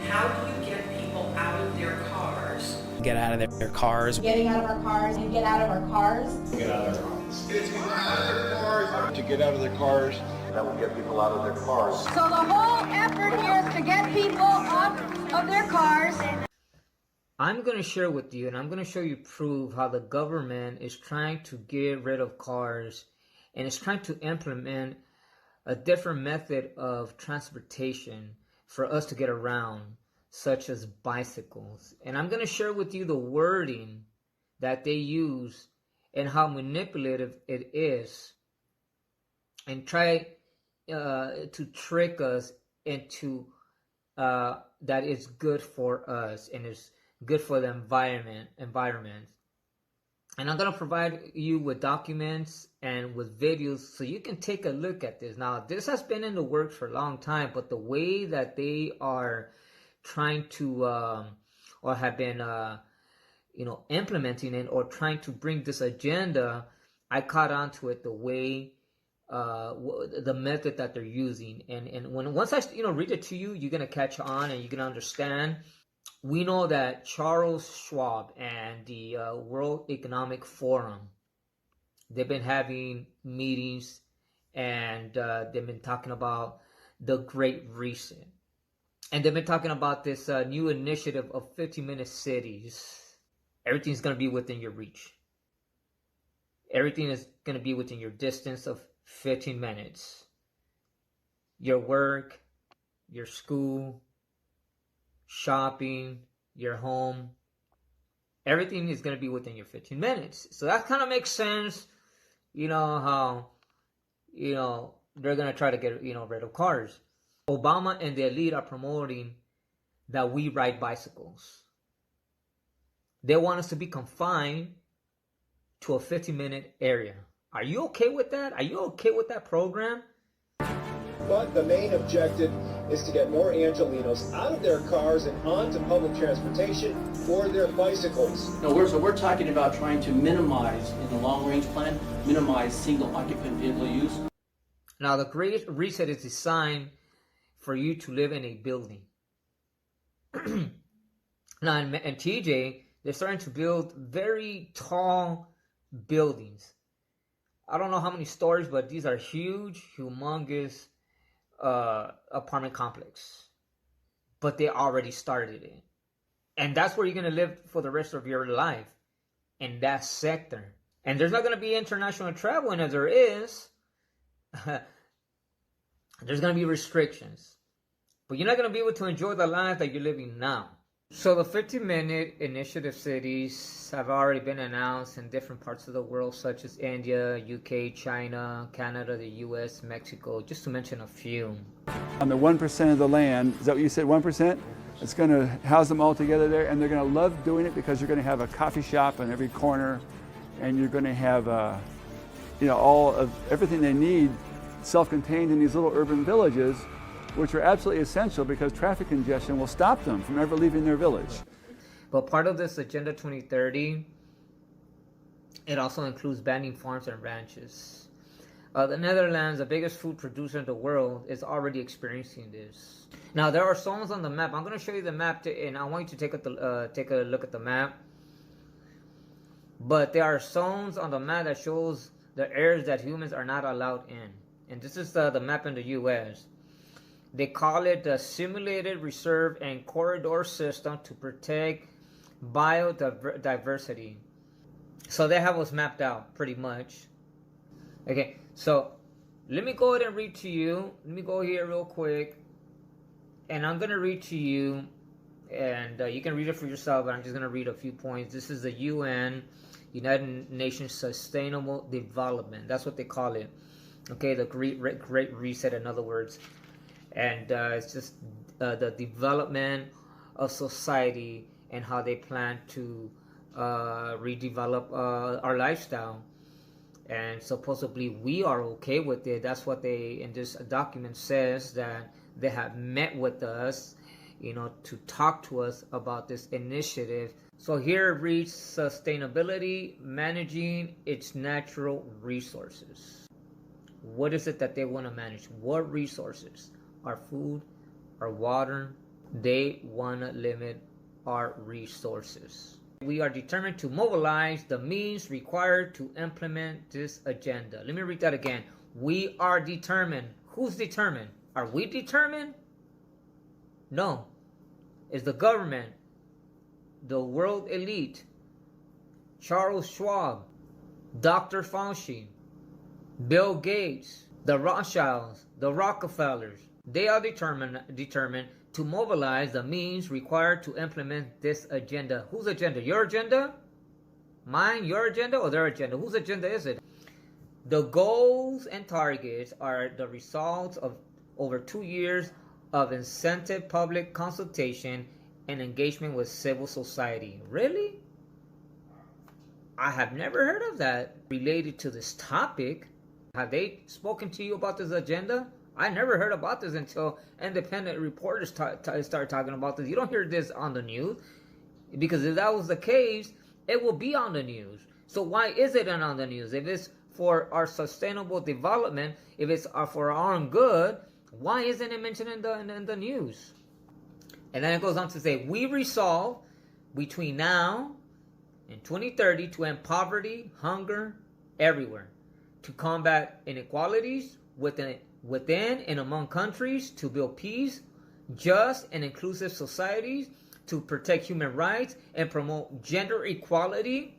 How do you get people out of their cars? Get out of their cars. Getting out of our cars and get out of our cars. Get out of their cars. Get people out of their cars. To get out of their cars. That will get people out of their cars. So the whole effort here is to get people out of their cars. I'm going to share with you, and I'm going to show you proof how the government is trying to get rid of cars and is trying to implement a different method of transportation for us to get around, such as bicycles. And I'm going to share with you the wording that they use and how manipulative it is, and try to trick us into that it's good for us and it's good for the environment. And I'm going to provide you with documents and with videos so you can take a look at this. Now, this has been in the works for a long time, but the way that they are trying to or have been implementing it or trying to bring this agenda, I caught on to it the way the method that they're using. And once I read it to you, you're going to catch on and you're going to understand. We know that Charles Schwab and the World Economic Forum, they've been having meetings, and they've been talking about the Great Reset. And they've been talking about this new initiative of 15-minute cities. Everything's going to be within your reach. Everything is going to be within your distance of 15 minutes. Your work, your school, shopping, your home, everything is going to be within your 15 minutes. So that kind of makes sense, how, they're going to try to get, rid of cars. Obama and the elite are promoting that we ride bicycles. They want us to be confined to a 15-minute area. Are you okay with that? Are you okay with that program? But the main objective is to get more Angelenos out of their cars and onto public transportation or their bicycles. No, we're talking about trying to minimize, in the long-range plan, minimize single-occupant vehicle use. Now, the Great Reset is designed for you to live in a building. Now, in TJ, they're starting to build very tall buildings. I don't know how many stories, but these are huge, humongous apartment complex. But they already started it. And that's where you're going to live for the rest of your life, in that sector. And there's not going to be international travel, and if there is, there's going to be restrictions. But you're not going to be able to enjoy the life that you're living now. So the 15-minute initiative cities have already been announced in different parts of the world, such as India, UK, China, Canada, the US, Mexico, just to mention a few. On the 1% of the land, is that what you said, 1%? It's going to house them all together there, and they're going to love doing it because you're going to have a coffee shop on every corner, and you're going to have all of everything they need self-contained in these little urban villages, which are absolutely essential because traffic congestion will stop them from ever leaving their village. But part of this Agenda 2030, it also includes banning farms and ranches. The Netherlands, the biggest food producer in the world, is already experiencing this. Now, there are zones on the map. I'm going to show you the map, and I want you to take a look at the map. But there are zones on the map that shows the areas that humans are not allowed in. And this is the map in the U.S. They call it the Simulated Reserve and Corridor System to protect biodiversity. So they have us mapped out pretty much. Okay, so let me go ahead and read to you. Let me go here real quick. And I'm going to read to you. And you can read it for yourself, but I'm just going to read a few points. This is the UN, United Nations Sustainable Development. That's what they call it. Okay, the Great Reset, in other words. And it's just the development of society and how they plan to redevelop our lifestyle. And supposedly we are okay with it. That's what they, in this document, says that they have met with us, to talk to us about this initiative. So here it reads, sustainability, managing its natural resources. What is it that they want to manage? What resources? Our food, our water, They want to limit our resources. We are determined to mobilize the means required to implement this agenda. Let me read that again. We are determined. Who's determined? Are we determined? No. It's the government, the world elite, Charles Schwab, Dr. Fauci, Bill Gates, the Rothschilds, the Rockefellers. They are determined to mobilize the means required to implement this agenda. Whose agenda? Your agenda? Mine? Your agenda? Or their agenda? Whose agenda is it? The goals and targets are the results of over 2 years of incentive public consultation and engagement with civil society. Really? I have never heard of that related to this topic. Have they spoken to you about this agenda? I never heard about this until independent reporters start talking about this. You don't hear this on the news, because if that was the case, it will be on the news. So why is it not on the news? If it's for our sustainable development, if it's for our own good, why isn't it mentioned in the news? And then it goes on to say, we resolve between now and 2030 to end poverty, hunger, everywhere, to combat inequalities within and among countries, to build peace, just and inclusive societies, to protect human rights and promote gender equality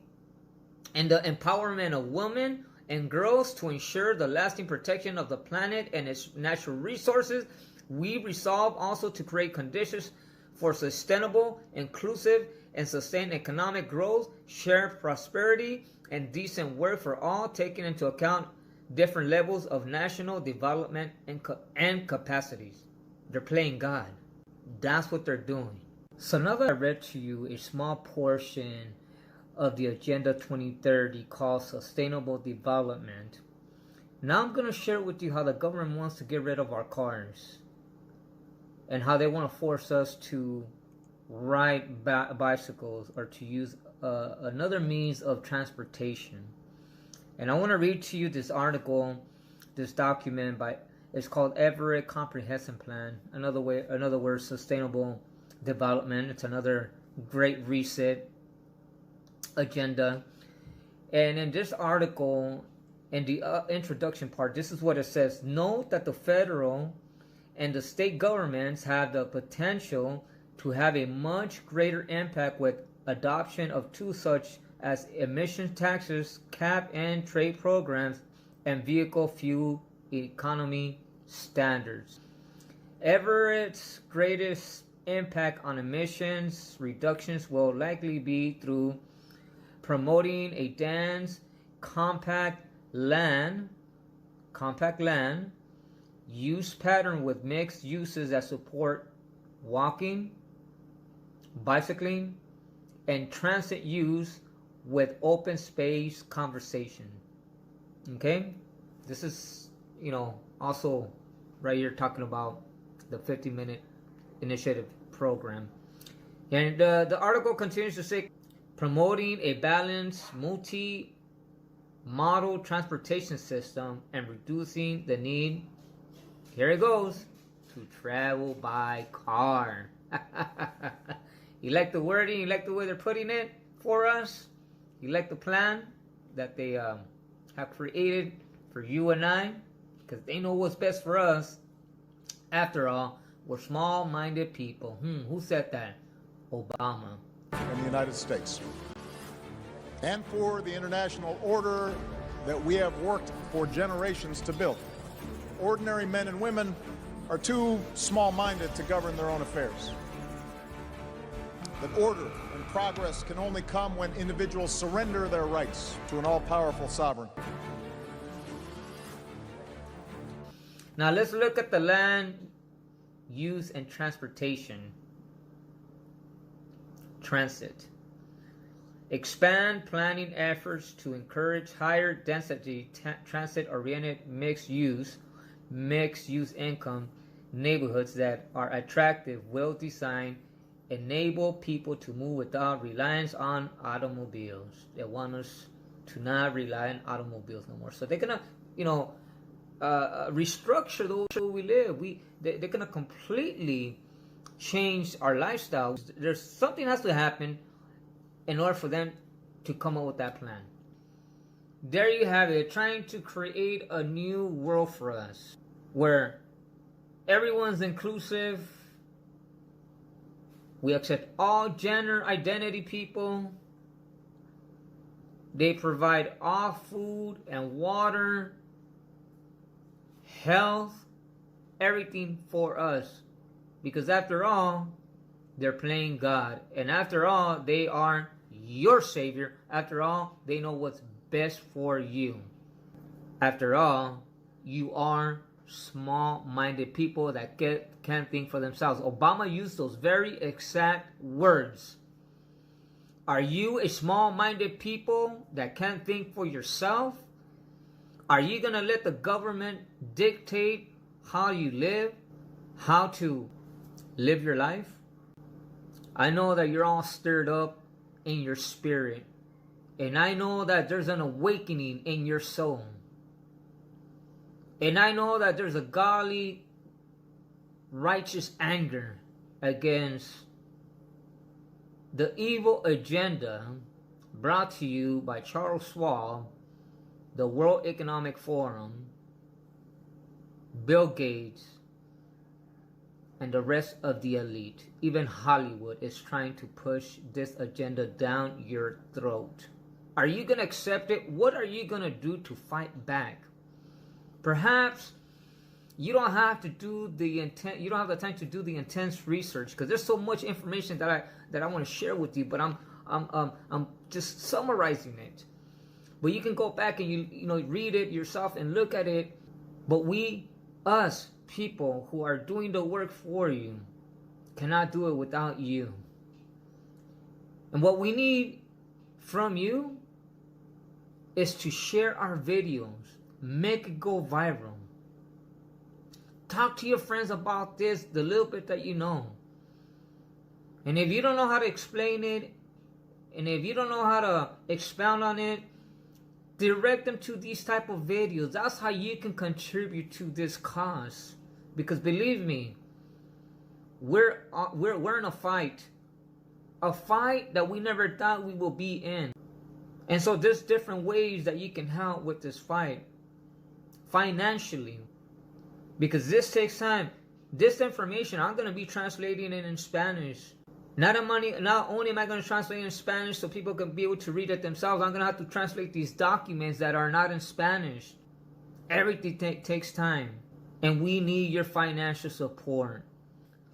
and the empowerment of women and girls, to ensure the lasting protection of the planet and its natural resources. We resolve also to create conditions for sustainable, inclusive, and sustained economic growth, shared prosperity, and decent work for all, taking into account different levels of national development and capacities. They're playing God. That's what they're doing. So now that I read to you a small portion of the Agenda 2030 called Sustainable Development, now I'm going to share with you how the government wants to get rid of our cars and how they want to force us to ride bicycles or to use another means of transportation. And I want to read to you this article, this document it's called Everett Comprehensive Plan. In other words, Sustainable Development. It's another Great Reset agenda. And in this article, in the introduction part, this is what it says. Note that the federal and the state governments have the potential to have a much greater impact with adoption of tools such as emission taxes, cap and trade programs, and vehicle fuel economy standards. Everett's greatest impact on emissions reductions will likely be through promoting a dense, compact land use pattern with mixed uses that support walking, bicycling, and transit use with open space conversation. Okay? This is, also right here talking about the 50-minute initiative program. And the article continues to say, promoting a balanced multi-modal transportation system and reducing the need, here it goes, to travel by car. You like the wording? You like the way they're putting it for us? You like the plan that they have created for you and I? Because they know what's best for us. After all, we're small-minded people. Who said that? Obama. In the United States. And for the international order that we have worked for generations to build. Ordinary men and women are too small-minded to govern their own affairs. That order and progress can only come when individuals surrender their rights to an all-powerful sovereign. Now let's look at the land use and transportation. Transit. Expand planning efforts to encourage higher density transit-oriented mixed-use income neighborhoods that are attractive, well-designed, enable people to move without reliance on automobiles. They want us to not rely on automobiles no more. So they're gonna, restructure the way we live. They're gonna completely change our lifestyle. There's something has to happen in order for them to come up with that plan. There you have it, trying to create a new world for us where everyone's inclusive. We accept all gender identity people. They provide all food and water, health, everything for us. Because after all, they're playing God. And after all, they are your Savior. After all, they know what's best for you. After all, you are small-minded people that can't think for themselves. Obama used those very exact words. Are you a small-minded people that can't think for yourself? Are you going to let the government dictate how you live? How to live your life? I know that you're all stirred up in your spirit. And I know that there's an awakening in your soul. And I know that there's a godly, righteous anger against the evil agenda brought to you by Charles Schwab, the World Economic Forum, Bill Gates, and the rest of the elite. Even Hollywood is trying to push this agenda down your throat. Are you going to accept it? What are you going to do to fight back? Perhaps you don't have to do the you don't have the time to do the intense research, because there's so much information that I want to share with you, but I'm just summarizing it. But you can go back and you know read it yourself and look at it. But us people who are doing the work for you cannot do it without you. And what we need from you is to share our videos, make it go viral. Talk to your friends about this, the little bit that you know. And if you don't know how to explain it, and if you don't know how to expound on it, direct them to these type of videos. That's how you can contribute to this cause. Because believe me, we're in a fight that we never thought we will be in. And so there's different ways that you can help with this fight financially, because this takes time. This information I'm going to be translating it in Spanish. Not only am I going to translate it in Spanish so people can be able to read it themselves, I'm going to have to translate these documents that are not in Spanish. Everything takes time, and we need your financial support.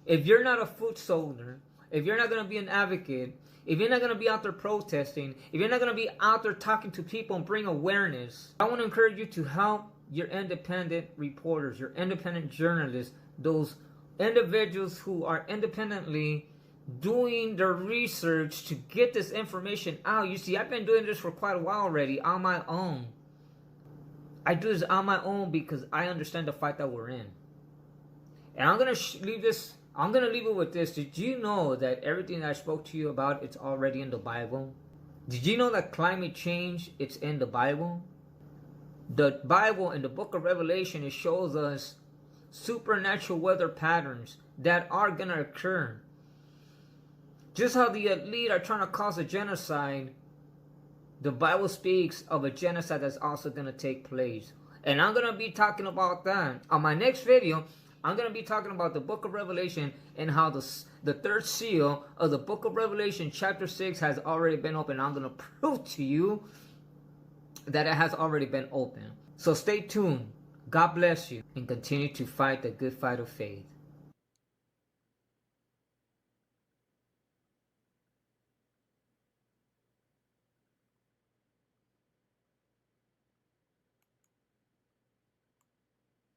If you're not a foot soldier, if you're not going to be an advocate, if you're not going to be out there protesting, if you're not going to be out there talking to people and bring awareness, I want to encourage you to help your independent reporters, your independent journalists, those individuals who are independently doing their research to get this information out. You see, I've been doing this for quite a while already on my own. I do this on my own because I understand the fight that we're in. And I'm going to leave it with this. Did you know that everything that I spoke to you about, it's already in the Bible? Did you know that climate change, it's in the Bible? The Bible, in the book of Revelation, it shows us supernatural weather patterns that are going to occur. Just how the elite are trying to cause a genocide, the Bible speaks of a genocide that's also going to take place. And I'm going to be talking about that. On my next video, I'm going to be talking about the book of Revelation and how the third seal of the book of Revelation, chapter 6, has already been opened. I'm going to prove to you that it has already been opened. So stay tuned. God bless you, and continue to fight the good fight of faith.